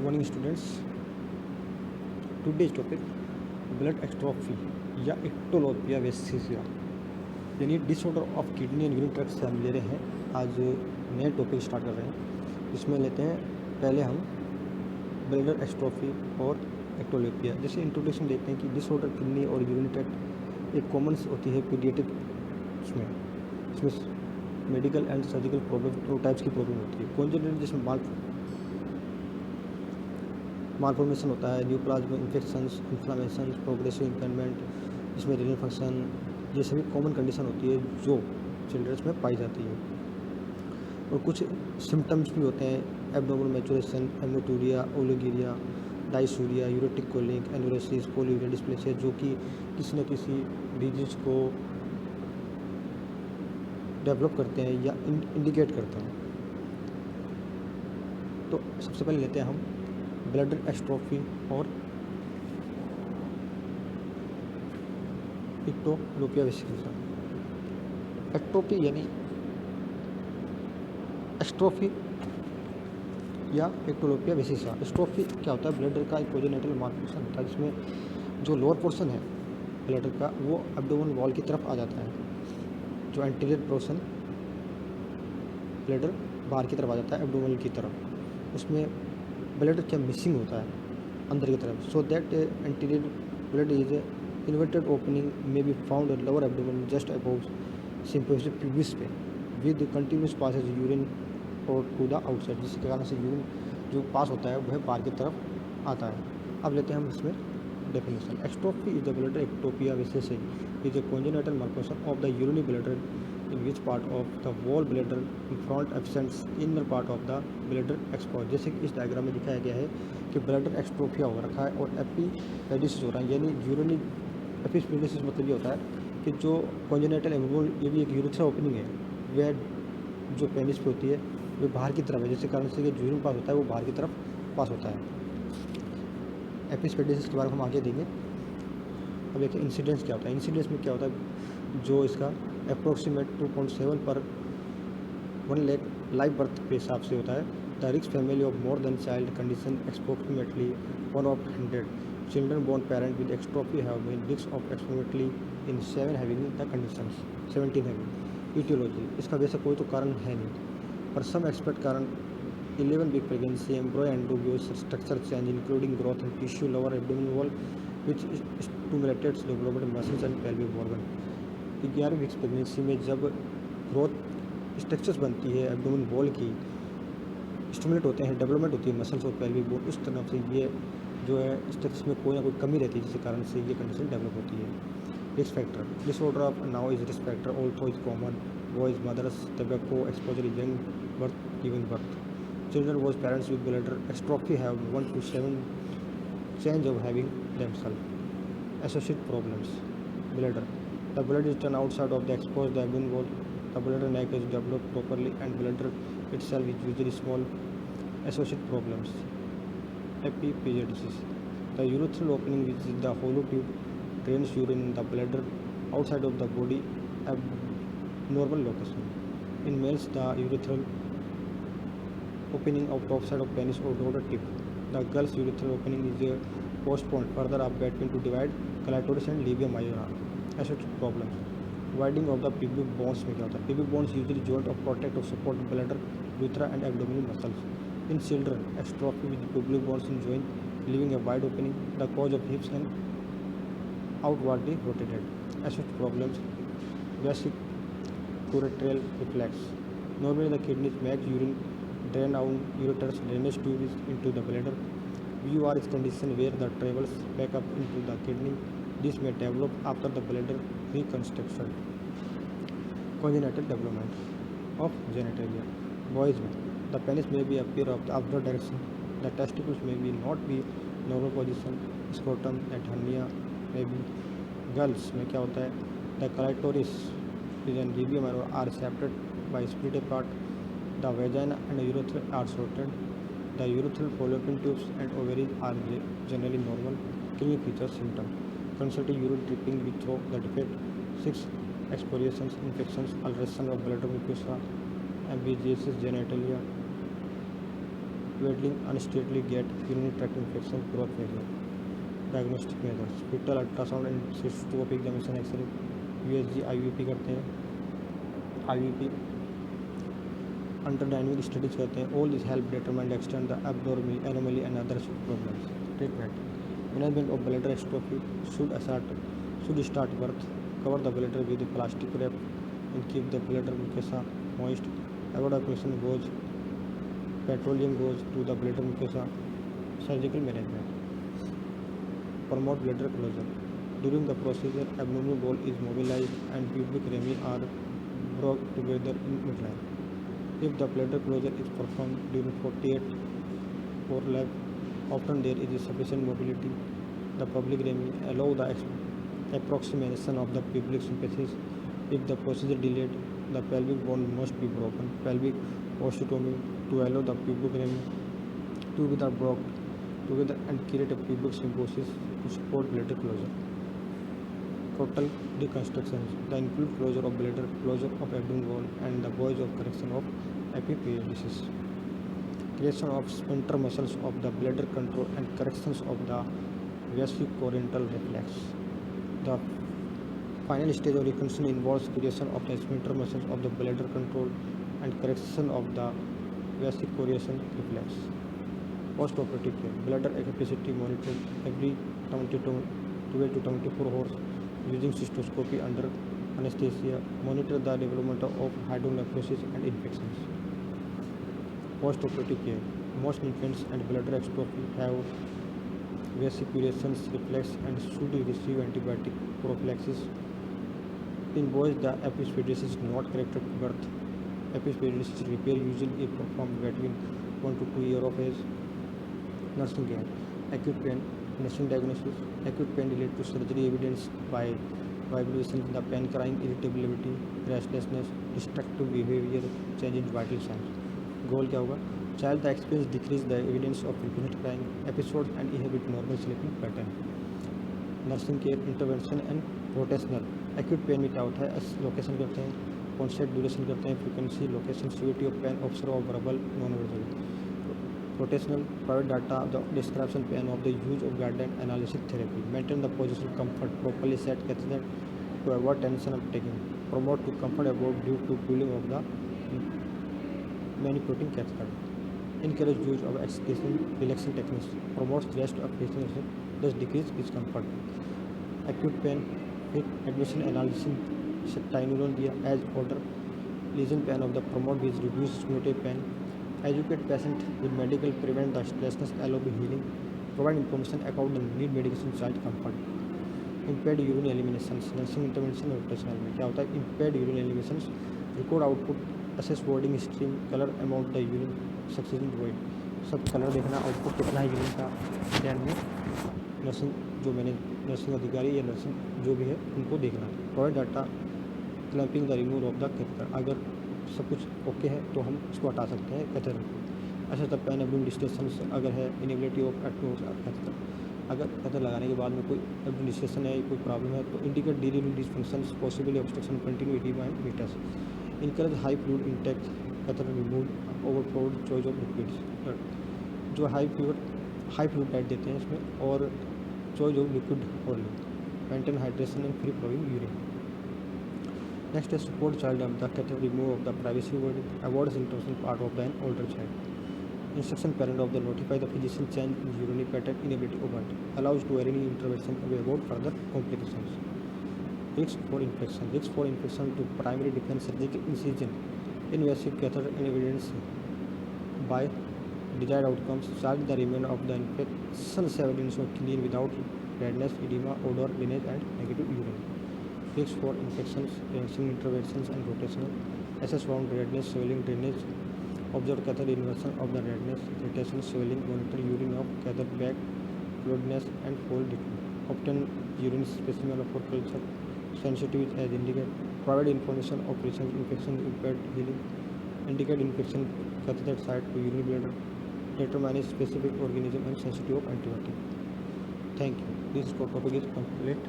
Morning students. Today's topic bladder exstrophy या ectopia vesicae यानी disorder of kidney and urine tract से हम ले रहे हैं। आज नए टॉपिक स्टार्ट कर रहे हैं। इसमें लेते हैं पहले हम ब्लड एक्स्ट्रॉफी और एक्टोलोपिया। जैसे इंट्रोडक्शन देते हैं कि डिसऑर्डर किडनी और यूरिन ट्रैक्ट एक कॉमन होती है पीडियाट्रिक इसमें मेडिकल एंड सर्जिकल प्रॉब्लम दो टाइप्स की प्रॉब्लम होती है। कॉन्जेनिटल जिसमें मालफॉर्मेशन होता है, neoplasm infections, inflammation, progressive impairment, इसमें रीनल फंक्शन, ये सभी कॉमन कंडीशन होती है जो चिल्ड्रंस में पाई जाती है। और कुछ सिम्टम्स भी होते हैं, abdominal maturation, haematuria, oliguria, dysuria, ureteric colic, enuresis, polyuria dysplasia, जो कि किसी न किसी डिजीज को डेवलप करते हैं या इंडिकेट करते हैं। तो सबसे पहले लेते हैं हम ब्लड एक्स्ट्रॉफी और एक्टोलोपिया वेसिकुलर। एक्ट्रोफी यानी एस्ट्रोफी या एक्टोलोपिया वेसिसा। एस्ट्रोफी क्या होता है? ब्लडर का एक कोजेनेटल मालफंक्शन होता है जिसमें जो लोअर पोर्शन है ब्लडर का वो एब्डोमेन वॉल की तरफ आ जाता है। जो एंटीरियर पोर्शन ब्लडर बाहर की तरफ आ जाता है एब्डोमेन की तरफ, उसमें ब्लड क्या मिसिंग होता है अंदर की तरफ। So that anterior bladder is inverted opening may be found lower abdomen just above symphysis pubis पे विद कंटिन्यूस पासेज यूरिन और टू द आउटसाइड, जिसके कारण से यूरिन जो पास होता है वह बाहर की तरफ आता है। अब लेते हैं हम इसमें definition. Exstrophy is the bladder ectopia vesicae is a congenital malfunction of the urinary bladder in which part of the wall bladder in front absents inner part of the bladder exposed। जैसे कि इस diagram में दिखाया गया है कि bladder एक्स्ट्रोफिया हो रखा है और एपिपेडिसिस हो रहा है। यानी यूरिनरी एपिपेडिसिस मतलब ये होता है कि जो कॉन्जेनिटल एम्ब्रियोल, ये भी एक यूरेथ्रा ओपनिंग है, वह जो पेनिस पे होती है वो बाहर की तरफ है, जिसके कारण से जो यूरिन पास होता है वो बाहर की तरफ पास होता है। एपिपेडिसिस के बारे में हम आगे देंगे। अब देखिए इंसिडेंस क्या होता है। इंसिडेंस में क्या होता है, जो इसका अप्रोक्सीमेट 2.7 पर 1 लाख लाइव बर्थ के हिसाब से होता है। The risk family of more than child condition approximately 1 of 100 children born parent with exstrophy have been risk of approximately in 7 having the condition 17 having. Aetiology, इसका वैसे कोई तो कारण है नहीं, पर सम एक्सपर्ट कारण 11 week pregnancy, embryo undergoes structure change including growth in tissue lower abdominal wall which stimulated development muscles and pelvic organ. 11 weeks pregnancy में जब ग्रोथ स्ट्रक्चर्स बनती है एब्डोमिन वॉल की, स्टिमुलेट होते हैं, डेवलपमेंट होती है मसल्स और पेल्विक बोन, उस तरफ से ये जो है स्ट्रक्चर्स में कोई ना कोई कमी रहती है, जिसके कारण से ये कंडीशन डेवलप होती है। Risk factor, disorder of now is risk factor also is common boys mothers tobacco exposure young birth giving birth children was parents with bladder exstrophy have 1 to 7 change of having themselves associated problems। bladder, the blood is turned outside of the exposed abdomen wall, the bladder neck is developed properly and bladder itself is usually small। associated problems, epiphysiodesis, the urethral opening which is the hollow tube drains urine in the bladder outside of the body abnormal location। in males the urethral opening of top side of penis or daughter tip, the girl's urethral opening is postponed further up between to divide clitoris and labia majora। associated problems, widening of the pubic bones में क्या होता है? pubic bones usually joint of protect or support bladder, urethra and abdominal muscles। in children extrophy with pubic bones in joint leaving a wide opening, the cause of hips and outwardly rotated। associated problems, gastric ureteral reflex, normally the kidneys make urine drain down ureter's drainage tube into the bladder। VUR is condition where the travels back up into the kidney, this may develop after the bladder reconstruction। congenital development of genitalia, boys में the penis may be appear of the upward direction, the testicles may be not be normal position, scrotum and hernia may be। girls में क्या होता है? the clitoris is and labia majora are separated by split apart, the vagina and urethra are sorted, the urethral fallopian tubes and ovaries are generally normal। clinical features, symptoms, consulting urine dripping with through the defect, 6 excoriations, infections, ulceration of bladder mucosa, ambiguous genitalia, Waddling unsteadily gait, urinary tract infection, growth failure. Diagnostic methods: fetal ultrasound and cystoscopic examination, X-ray, USG, IUP करते हैं, IUP under dynamic studies करते हैं. All this help determine the extent the abnormal anomaly and other problems. Treatment: management of bladder atrophy should start birth. Cover the bladder with a plastic wrap and keep the bladder mucosa moist. Avoid occlusion goes petroleum goes to the bladder mucosa. Surgical management: promote bladder closure. During the procedure, abdominal wall is mobilized and pubic rami are brought together in midline. If the bladder closure is performed during 48 or lab, often there is sufficient mobility. The pubic rami allow the approximation of the pubic symphysis. If the procedure delayed, the pelvic bone must be broken. Pelvic osteotomy to allow the pubic rami to be brought together and create a pubic symphysis to support bladder closure. Total reconstructions: the include closure of bladder, closure of abdominal wall, and the voice of correction of epipedesis. Creation of sphincter muscles of the bladder control and corrections of the vesicorental reflex. The final stage of reconstruction involves creation of the sphincter muscles of the bladder control and correction of the vesicorental reflex. Post-operative care: bladder capacity monitored every 12 to 24 hours using cystoscopy under anesthesia. Monitor the development of hydronephrosis and infections. Post-operative care: most infants and bladder atrophy have vesicuration reflex and should receive antibiotic prophylaxis. In boys, the epispadias is not corrected at birth. Epispadias repair usually is performed between 1 to 2 years of age. Nursing care: acute pain, nursing diagnosis. Acute pain related to surgery evidenced by vibration in the pain, crying, irritability, restlessness, destructive behavior, change in vital signs. Goal क्या होगा? Child the experience decrease the evidence of frequent crying episodes and inhibit normal sleeping pattern. Nursing care intervention and rotational. Acute pain में क्या होता है? Location करते हैं, concept duration करते हैं, frequency, location, severity of pain, observable, non observable. Rotational: provide data, the description pain of the use of guideline analysis therapy. Maintain the positional comfort, properly set catheter to avoid tension of taking. Promote to comfort above due to cooling of the manipulating catheter. Encourage use of excitation relaxing techniques. Promotes rest of patient, thus decrease discomfort. Acute pain with admission analysis triangular दिया as order. Lesion pain of the promote with reduced stimulative pain. Educate patient with medical, prevent the stressless, allow the healing, provide information about the need medication, child comfort. Impaired urine elimination, nursing intervention rotational में क्या होता है? Impaired urine elimination, record output, assess wording stream, color amount the urine, succession void. सब colour देखना, output कितना है urine का ध्यान में नर्सिंग जो मैंने नर्सिंग अधिकारी या नर्सिंग जो भी है उनको देखना. Provide data, clamping the remove of the catheter. अगर सब कुछ ओके है तो हम इसको हटा सकते हैं कैथेटर को. अच्छा, तब पेन एब्डोमिनल डिस्टेंस अगर है, इनेबिलिटी ऑफ कैथेटर, अगर कैथेटर लगाने के बाद में कोई एब्डोमिनल डिस्टेंस है, कोई प्रॉब्लम है तो indicate during dysfunction, possibly obstruction, continue oedema and meters. Encourage high fluid intake, catheter remove, overflowed, choice of liquids. जो हाई फ्लूइड डाइट देते हैं इसमें और चॉइस ऑफ लिक्विड और maintain hydration and free flowing urine. Next is support child of the catheter, remove of the privacy word, avoid intervention part of the older child. Instruction parent of the notify the physician change in urinary pattern, inability of birth, allows to early intervention to avoid further complications. Risk for infection to primary defense surgical incision, invasive catheter and evidence by desired outcomes. Child the remainder of the infection evidence of clean without redness, edema, odor, lineage and negative urine. Risk for infections, prevention interventions and rotational. Assess wound redness, swelling, drainage. Observe catheter inversion of the redness, irritation, swelling. Monitor urine of catheter bag, fluidness and fold liquid. Obtain urine specimen for culture. Sensitivity as indicated. Provide information of recent infection, impaired healing. Indicate infection catheter site to urinary bladder. Determine specific organism and sensitivity of antibiotic. Thank you. This topic is complete.